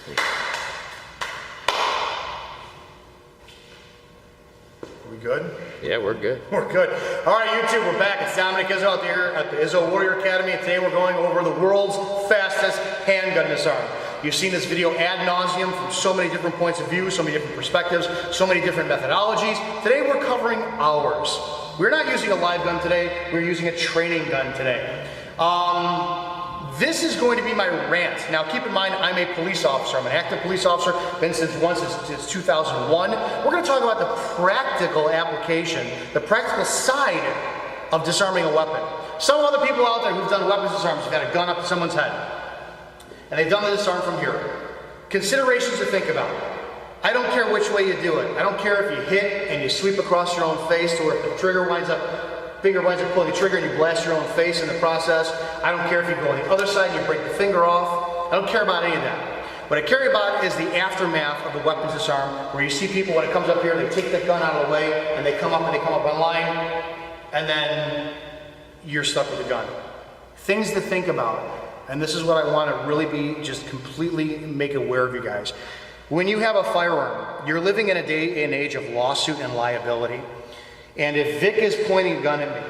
We good? Yeah, we're good. We're good. All right, YouTube, we're back. It's Dominic Izzo out here at the Izzo Warrior Academy, and today we're going over the world's fastest handgun disarm. You've seen this video ad nauseum from so many different points of view, so many different perspectives, so many different methodologies. Today we're covering ours. We're not using a live gun today, we're using a training gun today. This is going to be my rant. Now keep in mind, I'm a police officer. I'm an active police officer, been since 2001. We're going to talk about the practical application, the practical side of disarming a weapon. Some other people out there who've done weapons disarms have got a gun up to someone's head, and they've done the disarm from here. Considerations to think about. I don't care which way you do it. I don't care if you hit and you sweep across your own face to where the trigger winds up, finger winds up pulling the trigger and you blast your own face in the process. I don't care if you go on the other side and you break the finger off. I don't care about any of that. What I care about is the aftermath of the weapons disarm, where you see people when it comes up here, they take the gun out of the way and they come up on line, and then you're stuck with the gun. Things to think about, and this is what I want to really be just completely make aware of you guys. When you have a firearm, you're living in a day and age of lawsuit and liability. And if Vic is pointing a gun at me,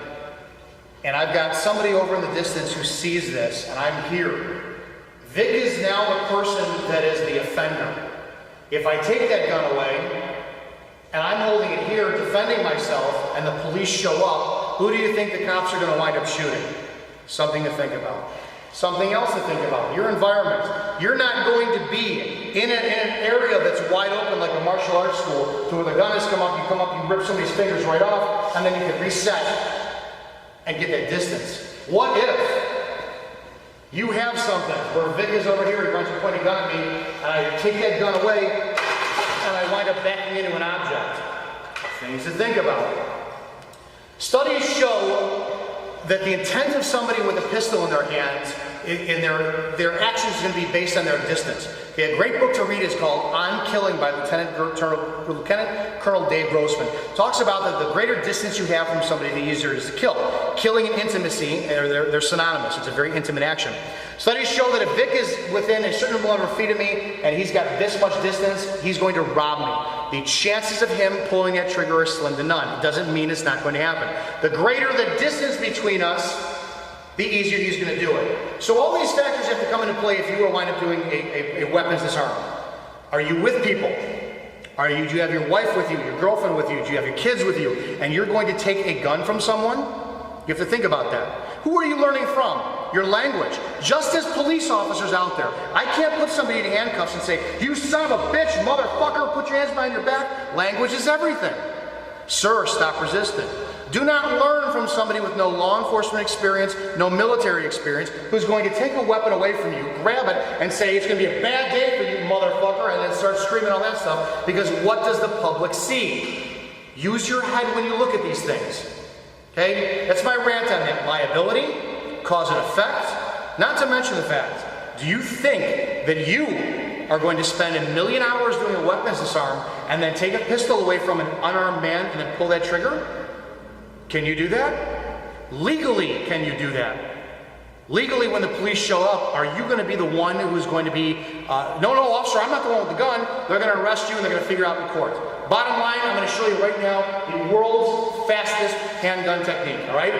and I've got somebody over in the distance who sees this, and I'm here, Vic is now the person that is the offender. If I take that gun away, and I'm holding it here defending myself, and the police show up, who do you think the cops are going to wind up shooting? Something to think about. Something else to think about, your environment. You're not going to be in an area that's wide open like a martial arts school, to where the gun has come up, you rip somebody's fingers right off, and then you can reset and get that distance. What if you have something where Vic is over here, he runs a pointing gun at me, and I take that gun away, and I wind up backing into an object? Things to think about. Studies show that the intent of somebody with a pistol in their hands, in their actions is going to be based on their distance. Okay, a great book to read is called On Killing by Lieutenant Colonel Dave Grossman. Talks about that the greater distance you have from somebody, the easier it is to kill. Killing and intimacy, they're synonymous. It's a very intimate action. Studies show that if Vic is within a certain number of feet of me and he's got this much distance, he's going to rob me. The chances of him pulling that trigger are slim to none. It doesn't mean it's not going to happen. The greater the distance between us, the easier he's going to do it. So all these factors have to come into play if you were to wind up doing a weapons disarm. Are you with people? Do you have your wife with you, your girlfriend with you, do you have your kids with you, and you're going to take a gun from someone? You have to think about that. Who are you learning from? Your language. Just as police officers out there, I can't put somebody in handcuffs and say, "You son of a bitch, motherfucker, put your hands behind your back." Language is everything. Sir, stop resisting. Do not learn from somebody with no law enforcement experience, no military experience, who's going to take a weapon away from you, grab it, and say, "It's going to be a bad day for you, motherfucker," and then start screaming all that stuff, because what does the public see? Use your head when you look at these things. Okay? That's my rant on that. Liability, cause and effect, not to mention the fact, do you think that you are going to spend 1,000,000 hours doing a weapons disarm and then take a pistol away from an unarmed man and then pull that trigger? Can you do that? Legally, can you do that? Legally, when the police show up, are you going to be the one who's going to be, no, officer, I'm not the one with the gun. They're going to arrest you and they're going to figure out in court. Bottom line, I'm going to show you right now the world's fastest handgun technique, all right?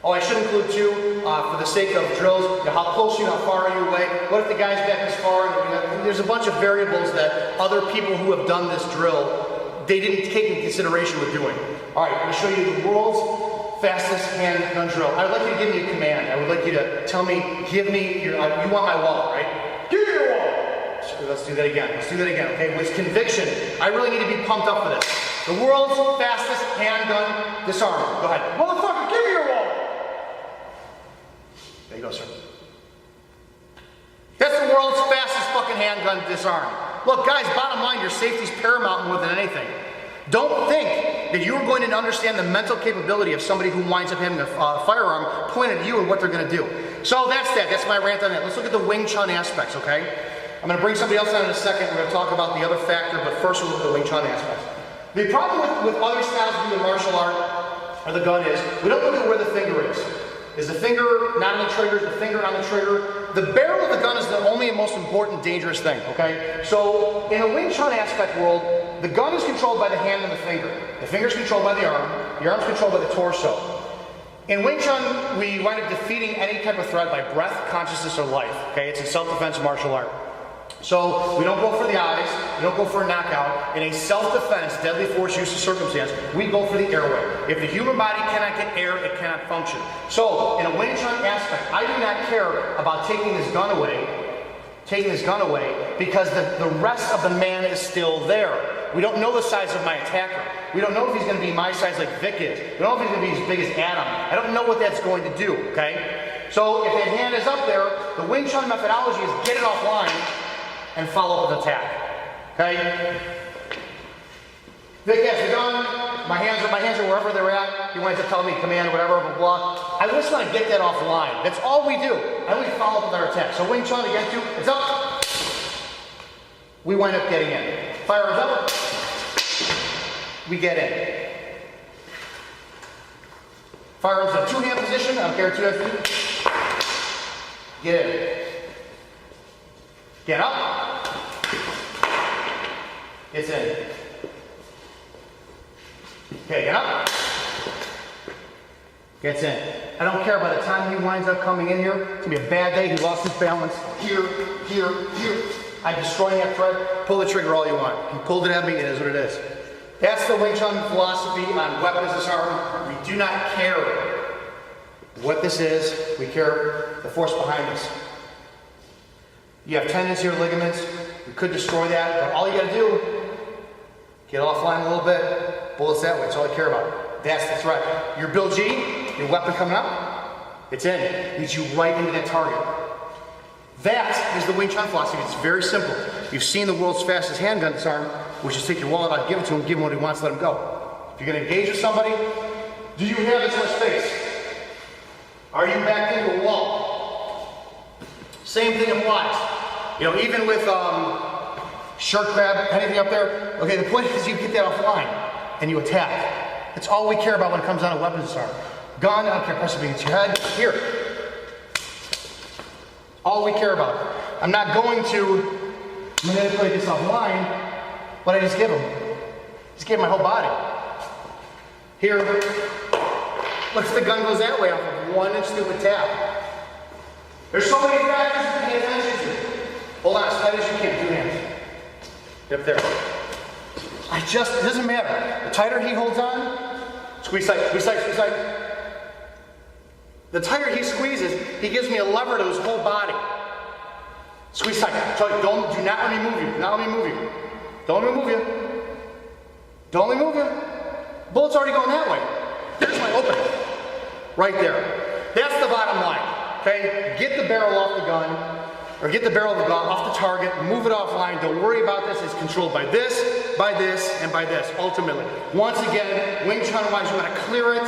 Oh, I should include too, for the sake of drills, how close are you, how far are you away? What if the guy's back this far? There's a bunch of variables that other people who have done this drill, they didn't take into consideration with doing. All right, I'm going to show you the world's fastest handgun drill. I would like you to give me a command. I would like you to tell me, give me your, you want my wallet, right? Give me your wallet. So let's do that again. Okay, with conviction. I really need to be pumped up for this. The world's fastest handgun disarm. Go ahead. Motherfucker, give me your wallet. There you go, sir. That's the world's fastest fucking handgun disarm. Look, guys, bottom line, your safety's paramount more than anything. Don't think that you're going to understand the mental capability of somebody who winds up having a firearm pointed at you and what they're going to do. So that's that. That's my rant on that. Let's look at the Wing Chun aspects, okay? I'm going to bring somebody else on in a second. We're going to talk about the other factor, but first we'll look at the Wing Chun aspects. The problem with other styles of doing martial art or the gun is we don't look at where the finger is. Is the finger not on the trigger? Is the finger on the trigger? The barrel of the gun is the only and most important dangerous thing, okay? So in a Wing Chun aspect world, the gun is controlled by the hand and the finger. The finger is controlled by the arm is controlled by the torso. In Wing Chun, we wind up defeating any type of threat by breath, consciousness, or life, okay? It's a self-defense martial art. So we don't go for the eyes, we don't go for a knockout. In a self-defense, deadly force use of circumstance, we go for the airway. If the human body cannot get air, it cannot function. So in a Wing Chun aspect, I do not care about taking this gun away because the rest of the man is still there. We don't know the size of my attacker. We don't know if he's going to be my size like Vic is. We don't know if he's going to be as big as Adam. I don't know what that's going to do, okay? So if the hand is up there, the Wing Chun methodology is get it offline and follow up with attack. Okay? Vic has the gun, my hands are wherever they're at, he winds up telling me command, whatever, blah, blah. I just want to get that offline. That's all we do. I only follow up with our attack. So Wing Chun against you, it's up. We wind up getting in. Fire is up. We get in. Fire is in a two-hand position. I don't care, two-hand position. Get in. Get up. It's in. Okay, get up. Gets in. I don't care by the time he winds up coming in here. It's going to be a bad day. He lost his balance. Here, here, here. I'm destroying that thread. Pull the trigger all you want. He pulled it at me. It is what it is. That's the Wing Chun philosophy on weapons disarm. We do not care what this is. We care the force behind us. You have tendons here, ligaments. We could destroy that, but all you got to do, get offline a little bit. Bullets that way. That's all I care about. That's the threat. Your Bill G, your weapon coming up, it's in. It leads you right into that target. That is the Wing Chun philosophy. It's very simple. You've seen the world's fastest handgun disarm, which is take your wallet out, give it to him, give him what he wants, let him go. If you're going to engage with somebody, do you have this much space? Are you backed into a wall? Same thing applies. You know, even with shark crab, anything up there, okay, the point is you get that offline and you attack. That's all we care about when it comes down to weapons disarm. Gun, I don't care, press it against your head, here. All we care about. I'm not going to manipulate this offline, but I just give him. Just give him my whole body. Here, look if the gun goes that way off of one stupid tap. There's so many factors to pay attention to. Hold on as tight as you can, two hands. Get up there. It doesn't matter. The tighter he holds on, squeeze tight, squeeze tight, squeeze tight. The tighter he squeezes, he gives me a lever to his whole body. Squeeze tight. Do not let me move you. Do not let me move you. Don't let me move you. Don't let me move you. Bullet's already going that way. There's my opening. Right there. That's the bottom line. Okay? Get the barrel off the gun, or get the barrel of the gun off the target, move it offline. Don't worry about this. It's controlled by this, and by this, ultimately. Once again, Wing Chun wise, you want to clear it,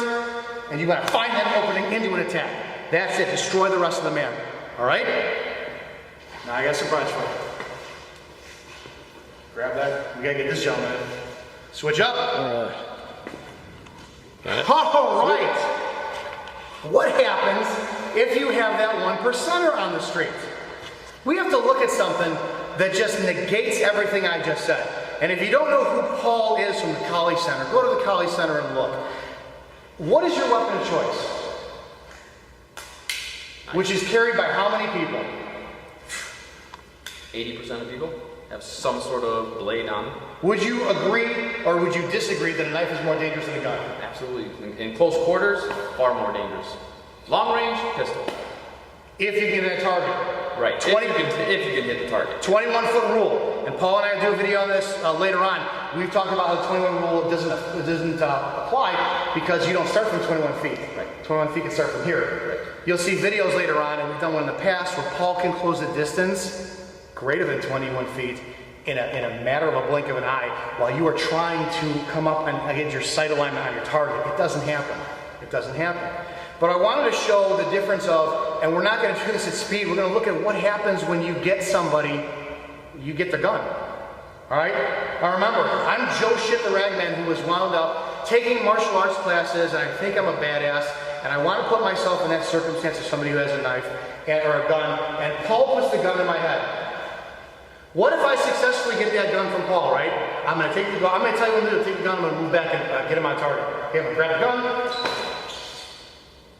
and you want to find that opening into an attack. That's it. Destroy the rest of the man. All right? Now I got a surprise for you. Grab that. We got to get this gentleman in. Switch up. All right. What happens if you have that 1%er on the street? We have to look at something that just negates everything I just said. And if you don't know who Paul is from the College Center, go to the College Center and look. What is your weapon of choice? Which is carried by how many people? 80% of people have some sort of blade on them. Would you agree or would you disagree that a knife is more dangerous than a gun? Absolutely. In close quarters, far more dangerous. Long range, pistol. If you get a target. Right, if you can hit the target. 21-foot rule. And Paul and I will do a video on this later on. We've talked about how the 21 rule doesn't apply because you don't start from 21 feet. Right. 21 feet can start from here. Right. You'll see videos later on, and we've done one in the past, where Paul can close the distance greater than 21 feet in a matter of a blink of an eye while you are trying to come up and get your sight alignment on your target. It doesn't happen. It doesn't happen. But I wanted to show the difference of, and we're not going to do this at speed, we're going to look at what happens when you get somebody, you get their gun. All right? Now remember, I'm Joe Shit the Ragman who was wound up taking martial arts classes, and I think I'm a badass. and I want to put myself in that circumstance of somebody who has a knife or a gun, and Paul puts the gun in my head. What if I successfully get that gun from Paul, right? I'm going to take the gun, I'm going to tell you what to do, take the gun, I'm going to move back and get him on target. Okay, I'm going to grab the gun.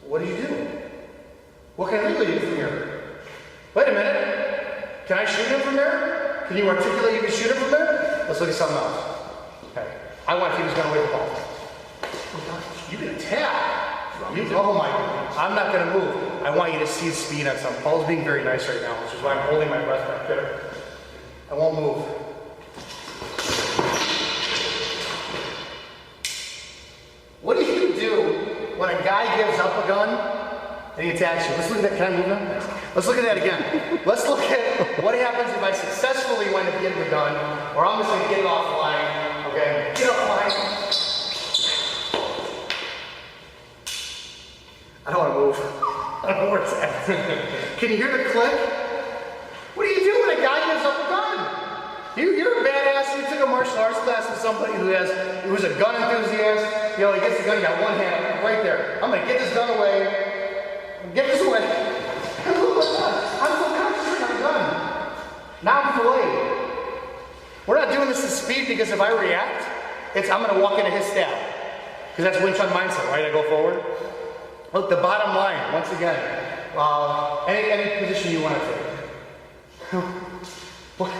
What do you do? What can I really do from here? Wait a minute. Can I shoot him from there? Can you articulate you can shoot him from there? Let's look at something else. Okay. I want to keep his gun away from Paul. You can attack. Oh my God. I'm not going to move. I want you to see his speed on something. Paul's being very nice right now, which is why I'm holding my breath back there. I won't move. What do you do when a guy gives up a gun and he attacks you? Let's look at that. Can I move now? Let's look at that again. Let's look at what happens if I successfully wind up getting the gun, or I'm just going to get it off the line. Okay, get off the line. I don't want to move. I don't know where it's at. Can you hear the click? What do you do when a guy gives up a gun? You're a badass. You took a martial arts class with somebody who's a gun enthusiast. You know, he gets the gun, you got one hand right there. I'm going to get this gun away. Get this away. I'm so concentrated on the gun. Now I'm delayed. We're not doing this at speed because if I react, I'm going to walk into his stab. Because that's Wing Chun mindset, right? I go forward. Look, the bottom line, once again, any position you want to take. What?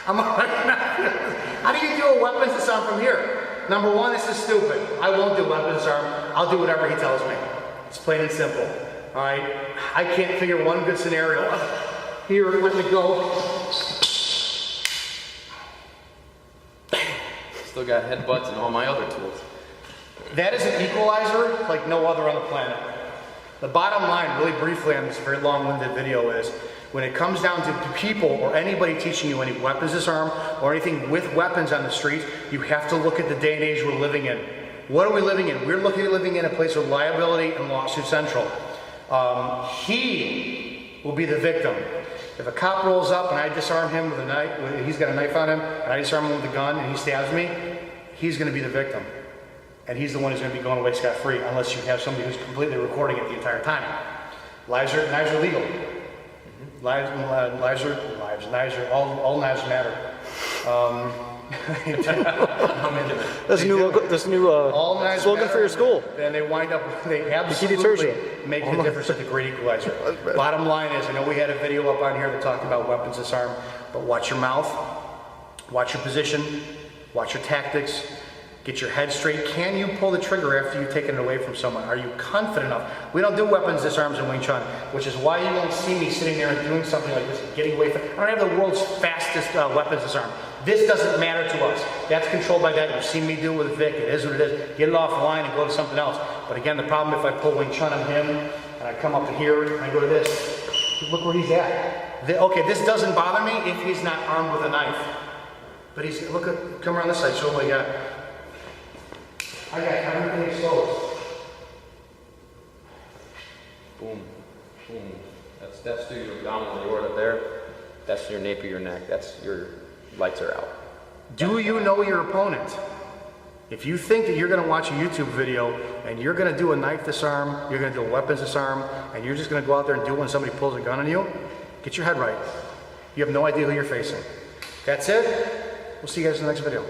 How do you do a weapons disarm from here? Number one, this is stupid. I won't do weapons disarm. I'll do whatever he tells me. It's plain and simple. All right? I can't figure one good scenario. Here, let me go. Still got headbutts and all my other tools. That is an equalizer like no other on the planet. The bottom line, really briefly on this very long-winded video, is when it comes down to people or anybody teaching you any weapons disarm or anything with weapons on the street, you have to look at the day and age we're living in. What are we living in? We're living in a place of liability and lawsuit central. He will be the victim. If a cop rolls up and I disarm him with a knife, he's got a knife on him, and I disarm him with a gun and he stabs me, he's going to be the victim. And he's the one who's going to be going away scot-free unless you have somebody who's completely recording it the entire time. Knives are legal. Knives are, all knives matter. That's a new all knives slogan matter, for your school. And they absolutely make a difference at the great equalizer. Bottom line is, I know we had a video up on here that talked about weapons disarm, but watch your mouth, watch your position, watch your tactics, get your head straight. Can you pull the trigger after you've taken it away from someone? Are you confident enough? We don't do weapons disarms in Wing Chun, which is why you won't see me sitting there and doing something like this, getting away from. I don't have the world's fastest weapons disarm. This doesn't matter to us. That's controlled by that. You've seen me do it with Vic. It is what it is. Get it off the line and go to something else. But again, the problem if I pull Wing Chun on him and I come up to here and I go to this, look where he's at. Okay, this doesn't bother me if he's not armed with a knife. But he's, come around this side, show him what you got. I got everything exposed. Boom, boom. That's through your abdominal aorta there. That's your nape of your neck. That's your lights are out. Do you know your opponent? If you think that you're going to watch a YouTube video and you're going to do a knife disarm, you're going to do a weapons disarm, and you're just going to go out there and do it when somebody pulls a gun on you, get your head right. You have no idea who you're facing. That's it. We'll see you guys in the next video.